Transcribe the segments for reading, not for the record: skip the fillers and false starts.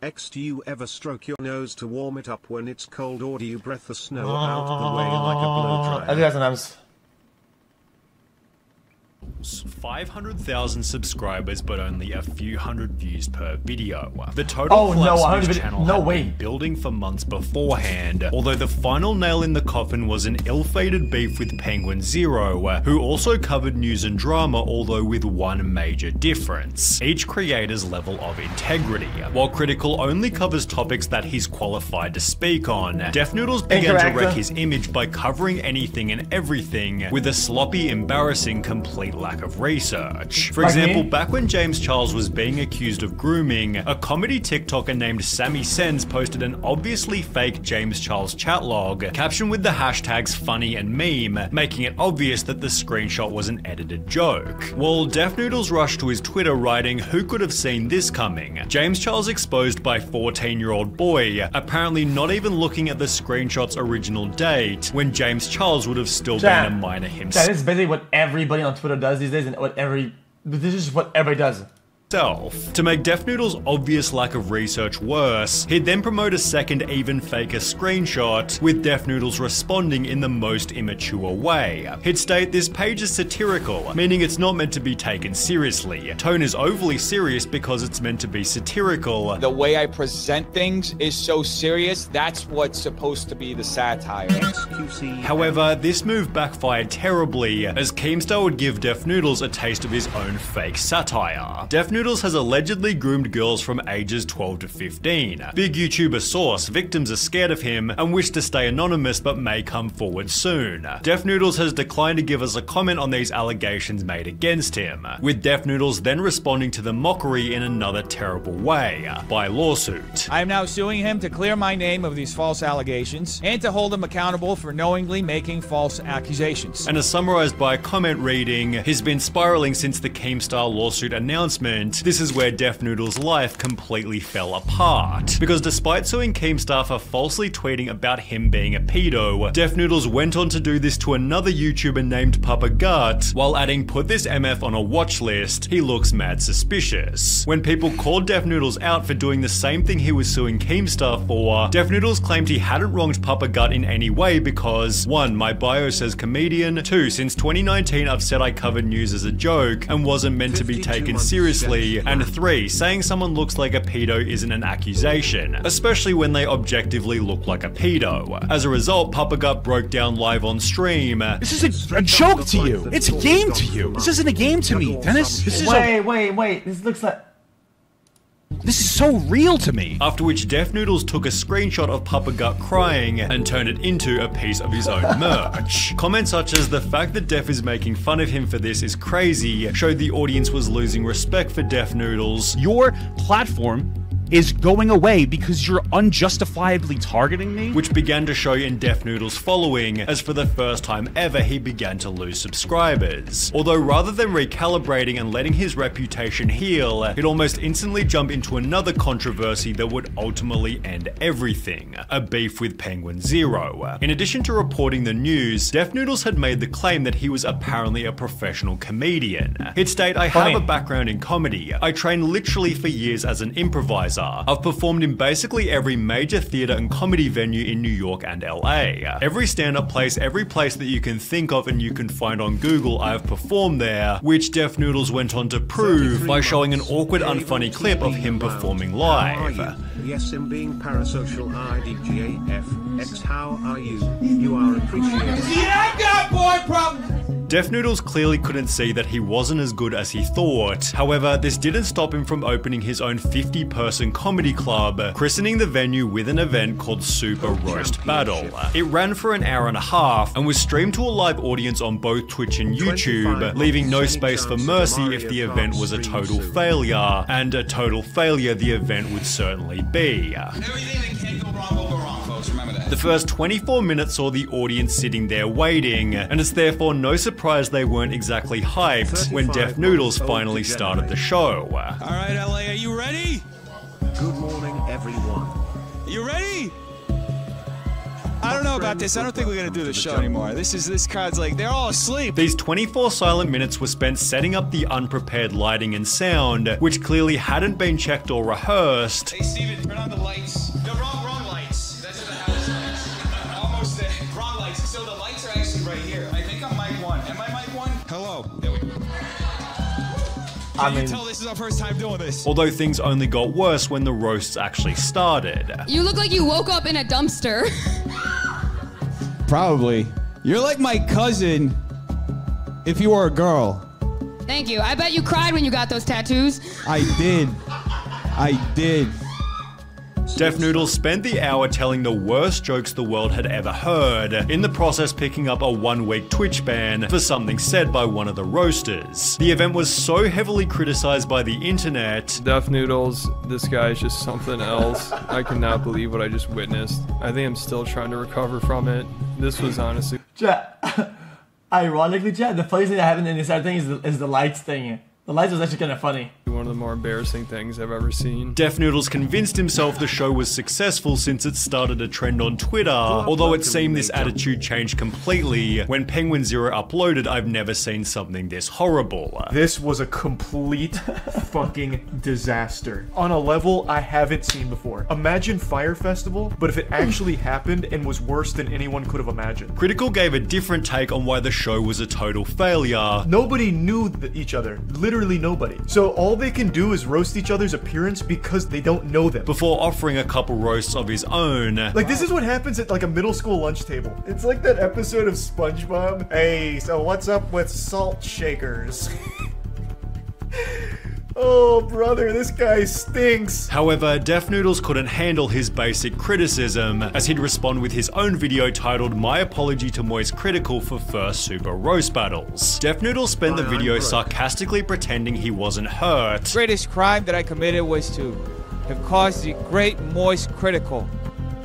X, do you ever stroke your nose to warm it up when it's cold, or do you breath the snow out of the way like a blow dryer? I do that sometimes. 500,000 subscribers, but only a few hundred views per video. The total collapse of his channel had been building for months beforehand, although the final nail in the coffin was an ill-fated beef with Penguin Zero, who also covered news and drama, although with one major difference: each creator's level of integrity. While Critical only covers topics that he's qualified to speak on, DefNoodles began to wreck his image by covering anything and everything with a sloppy, embarrassing, complete lack of research. For example, back when James Charles was being accused of grooming, a comedy TikToker named Sammy Sens posted an obviously fake James Charles chat log, captioned with the hashtags funny and meme, making it obvious that the screenshot was an edited joke. Well, DefNoodles rushed to his Twitter writing, "Who could have seen this coming? James Charles exposed by 14-year-old boy, apparently not even looking at the screenshot's original date, when James Charles would have still been a minor himself." That is basically what everybody on Twitter does these days, and this is what everybody does. To make DefNoodles' obvious lack of research worse, he'd then promote a second, even faker screenshot, with DefNoodles responding in the most immature way. He'd state, "This page is satirical, meaning it's not meant to be taken seriously. Tone is overly serious because it's meant to be satirical. The way I present things is so serious, that's what's supposed to be the satire." xQc. However, this move backfired terribly, as Keemstar would give DefNoodles a taste of his own fake satire. DefNoodles has allegedly groomed girls from ages 12 to 15. Big YouTuber source, victims are scared of him and wish to stay anonymous but may come forward soon. DefNoodles has declined to give us a comment on these allegations made against him, with DefNoodles then responding to the mockery in another terrible way, by lawsuit. I am now suing him to clear my name of these false allegations and to hold him accountable for knowingly making false accusations. And as summarized by a comment reading, "He's been spiraling since the Keemstar lawsuit announcement. This is where DefNoodles' life completely fell apart. Because despite suing Keemstar for falsely tweeting about him being a pedo, DefNoodles went on to do this to another YouTuber named Papa Gut, while adding 'put this MF on a watch list, he looks mad suspicious.' When people called DefNoodles out for doing the same thing he was suing Keemstar for, DefNoodles claimed he hadn't wronged Papa Gut in any way because 1. My bio says comedian, 2. Since 2019 I've said I covered news as a joke and wasn't meant to be taken seriously, and 3. Saying someone looks like a pedo isn't an accusation, especially when they objectively look like a pedo. As a result, Papa Gut broke down live on stream. This is a joke to you. It's a game to you. This isn't a game to me, Dennis. This is Wait. This looks like... This is so real to me. After which DefNoodles took a screenshot of Papa Gut crying and turned it into a piece of his own merch. Comments such as "the fact that Def is making fun of him for this is crazy" showed the audience was losing respect for DefNoodles. Your platform is going away because you're unjustifiably targeting me? Which began to show in DefNoodles' following, as for the first time ever he began to lose subscribers. Although rather than recalibrating and letting his reputation heal, he'd almost instantly jump into another controversy that would ultimately end everything: a beef with Penguin Zero. In addition to reporting the news, DefNoodles had made the claim that he was apparently a professional comedian. He'd state, "I have a background in comedy. I trained literally for years as an improviser. I've performed in basically every major theater and comedy venue in New York and LA. Every stand-up place, every place that you can think of and you can find on Google, I have performed there," which DefNoodles went on to prove by showing an awkward, unfunny clip of him performing live. Yes, I'm being parasocial. IDGAF. How are you? You are appreciated. Yeah, I got boy problems. DefNoodles clearly couldn't see that he wasn't as good as he thought. However, this didn't stop him from opening his own 50-person comedy club, christening the venue with an event called Super Roast Battle. It ran for an hour and a half and was streamed to a live audience on both Twitch and YouTube, leaving no space for mercy if the event was a total failure, and a total failure the event would certainly be. Everything that can't go wrong will go wrong, folks. Remember that. The first 24 minutes saw the audience sitting there waiting, and it's therefore no surprise they weren't exactly hyped when DefNoodles finally started the show. Alright, LA, are you ready? Good morning, everyone. You ready? I don't know about this. I don't think we're gonna do the show anymore. This crowd's like, they're all asleep. These 24 silent minutes were spent setting up the unprepared lighting and sound, which clearly hadn't been checked or rehearsed. Hey, Steven, turn on the lights. No, wrong lights. That's the house lights. Almost there. Wrong lights. So the lights are actually right here. I think I'm mic 1. Am I mic 1? Hello. There we go. Can you tell this is our first time doing this? Although things only got worse when the roasts actually started. You look like you woke up in a dumpster. Probably. You're like my cousin if you were a girl. Thank you. I bet you cried when you got those tattoos. I did. Def Noodles spent the hour telling the worst jokes the world had ever heard, in the process picking up a 1-week Twitch ban for something said by one of the roasters. The event was so heavily criticized by the internet. Def Noodles, this guy is just something else. I cannot believe what I just witnessed. I think I'm still trying to recover from it. This was honestly... Chat, ironically, chat, the funniest thing that happened in this entire thing is the lights thing. The lights was actually kind of funny. One of the more embarrassing things I've ever seen. Def Noodles convinced himself the show was successful since it started a trend on Twitter, although it seemed this attitude changed completely. When Penguin Zero uploaded, I've never seen something this horrible. This was a complete fucking disaster. On a level I haven't seen before. Imagine Fire Festival, but if it actually happened and was worse than anyone could have imagined. Critical gave a different take on why the show was a total failure. Nobody knew each other. Literally nobody. So all they can do is roast each other's appearance because they don't know them. Before offering a couple roasts of his own. Like, this is what happens at like a middle school lunch table. It's like that episode of SpongeBob. Hey, so what's up with salt shakers? Oh, brother, this guy stinks. However, Def Noodles couldn't handle his basic criticism, as he'd respond with his own video titled My Apology to Moist Critical for First Super Roast Battles. Def Noodles spent the video sarcastically pretending he wasn't hurt. The greatest crime that I committed was to have caused the great Moist Critical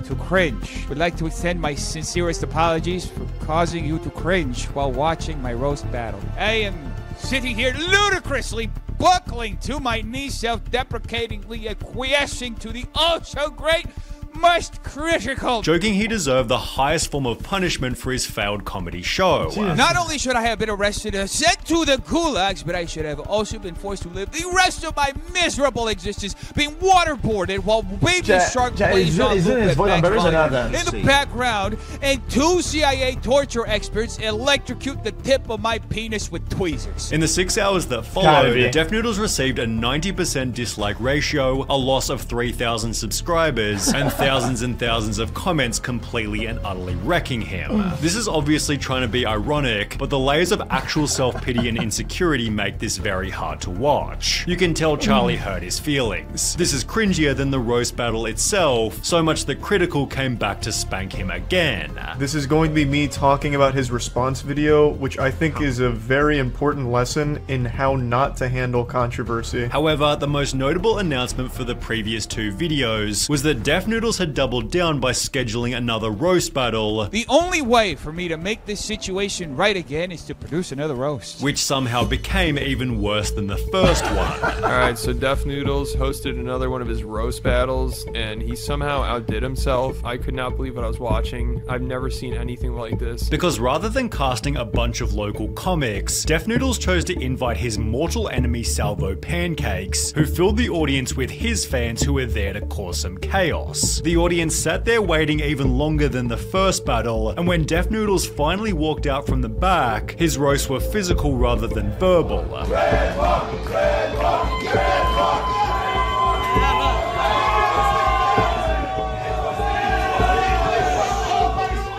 to cringe. Would like to extend my sincerest apologies for causing you to cringe while watching my roast battle. I am sitting here ludicrously buckling to my knees, self-deprecatingly acquiescing to the oh-so-great Moist Critical. Joking he deserved the highest form of punishment for his failed comedy show. Not only should I have been arrested and sent to the gulags, but I should have also been forced to live the rest of my miserable existence being waterboarded while baby shark plays on loop in the background, and 2 CIA torture experts electrocute the tip of my penis with tweezers. In the 6 hours that followed, Def Noodles received a 90% dislike ratio, a loss of 3,000 subscribers, and thousands of comments completely and utterly wrecking him. This is obviously trying to be ironic, but the layers of actual self-pity and insecurity make this very hard to watch. You can tell Charlie hurt his feelings. This is cringier than the roast battle itself, so much that Critical came back to spank him again. This is going to be me talking about his response video, which I think is a very important lesson in how not to handle controversy. However, the most notable announcement for the previous 2 videos was that Def Noodles had doubled down by scheduling another roast battle. The only way for me to make this situation right again is to produce another roast, which somehow became even worse than the first one. Alright, so Def Noodles hosted another one of his roast battles, and he somehow outdid himself. I could not believe what I was watching. I've never seen anything like this. Because rather than casting a bunch of local comics, Def Noodles chose to invite his mortal enemy Salvo Pancakes, who filled the audience with his fans who were there to cause some chaos. The audience sat there waiting even longer than the first battle, and when Def Noodles finally walked out from the back, his roasts were physical rather than verbal.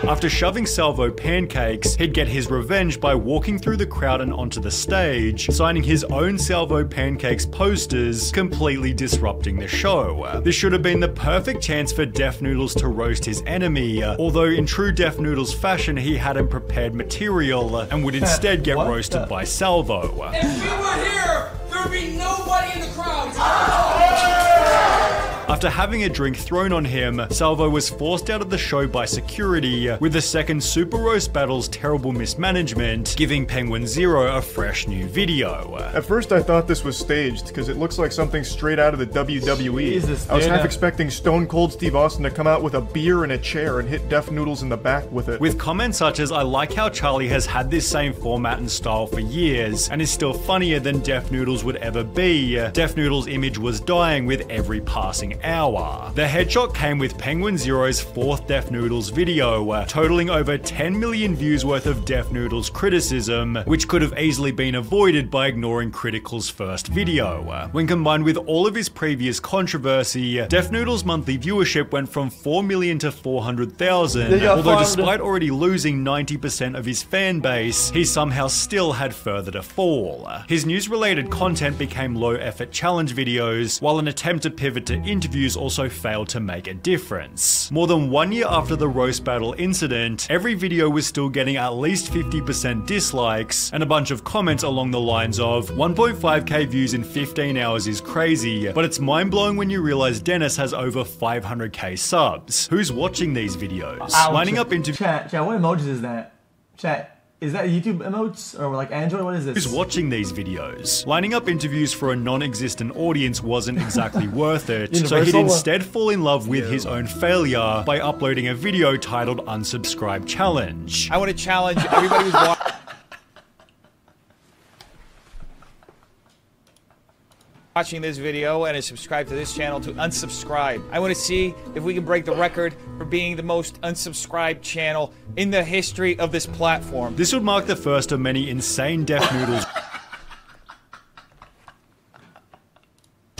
After shoving Salvo Pancakes, he'd get his revenge by walking through the crowd and onto the stage, signing his own Salvo Pancakes posters, completely disrupting the show. This should have been the perfect chance for Def Noodles to roast his enemy, although in true Def Noodles fashion he hadn't prepared material and would instead get roasted by Salvo. If you were here, there'd be nobody in the crowd. A After having a drink thrown on him, Salvo was forced out of the show by security, with the second Super Roast Battle's terrible mismanagement giving Penguin Zero a fresh new video. At first I thought this was staged, because it looks like something straight out of the WWE. Jesus, I was half expecting Stone Cold Steve Austin to come out with a beer and a chair and hit Def Noodles in the back with it. With comments such as, "I like how Charlie has had this same format and style for years, and is still funnier than Def Noodles would ever be. Def Noodles' image was dying with every passing hour." The headshot came with Penguin Zero's 4th Def Noodles video, totaling over 10 million views worth of Def Noodles criticism, which could have easily been avoided by ignoring Critical's first video. When combined with all of his previous controversy, Def Noodles' monthly viewership went from 4 million to 400,000, although despite already losing 90% of his fan base, he somehow still had further to fall. His news-related content became low-effort challenge videos, while an attempt to pivot to interviews also failed to make a difference. More than 1 year after the roast battle incident, every video was still getting at least 50% dislikes, and a bunch of comments along the lines of, 1.5k views in 15 hours is crazy, but it's mind-blowing when you realize Dennis has over 500k subs. Who's watching these videos? Lining up into chat, what emojis is that? Chat. Is that YouTube emotes or like Android? What is this? Who's watching these videos? Lining up interviews for a non-existent audience wasn't exactly worth it, so he'd instead fall in love with his own failure by uploading a video titled Unsubscribe Challenge. I want to challenge everybody who's watching this video and is subscribed to this channel to unsubscribe. I want to see if we can break the record for being the most unsubscribed channel in the history of this platform. This would mark the first of many insane Def Noodles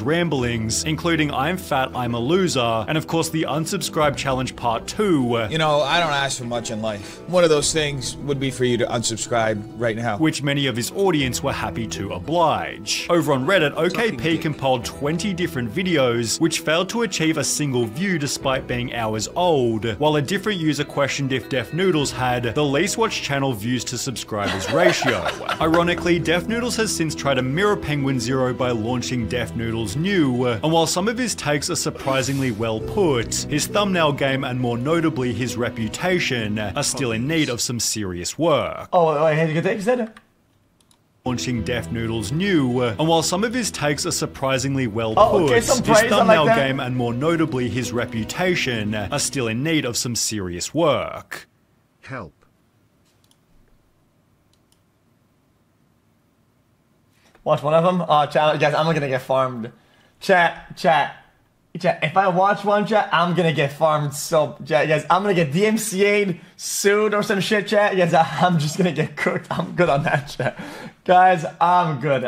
ramblings, including I'm fat, I'm a loser, and of course the unsubscribe challenge part 2. You know, I don't ask for much in life. One of those things would be for you to unsubscribe right now. Which many of his audience were happy to oblige. Over on Reddit, OKP compiled 20 different videos, which failed to achieve a single view despite being hours old, while a different user questioned if Def Noodles had the least watched channel views to subscribers ratio. Ironically, Def Noodles has since tried to mirror Penguin Zero by launching Def Noodles New, and while some of his takes are surprisingly well put, his thumbnail game and more notably his reputation are still in need of some serious work. Oh, wait, had you take that? Launching Def Noodles New, and while some of his takes are surprisingly well put, his thumbnail game and more notably his reputation are still in need of some serious work. Help. Watch one of them? Oh, chat, guys, I'm gonna get farmed. Chat. If I watch one, chat, I'm gonna get farmed. So, chat, guys, I'm gonna get DMCA'd, sued, or some shit, chat. Guys, I'm just gonna get cooked. I'm good on that, chat. Guys, I'm good.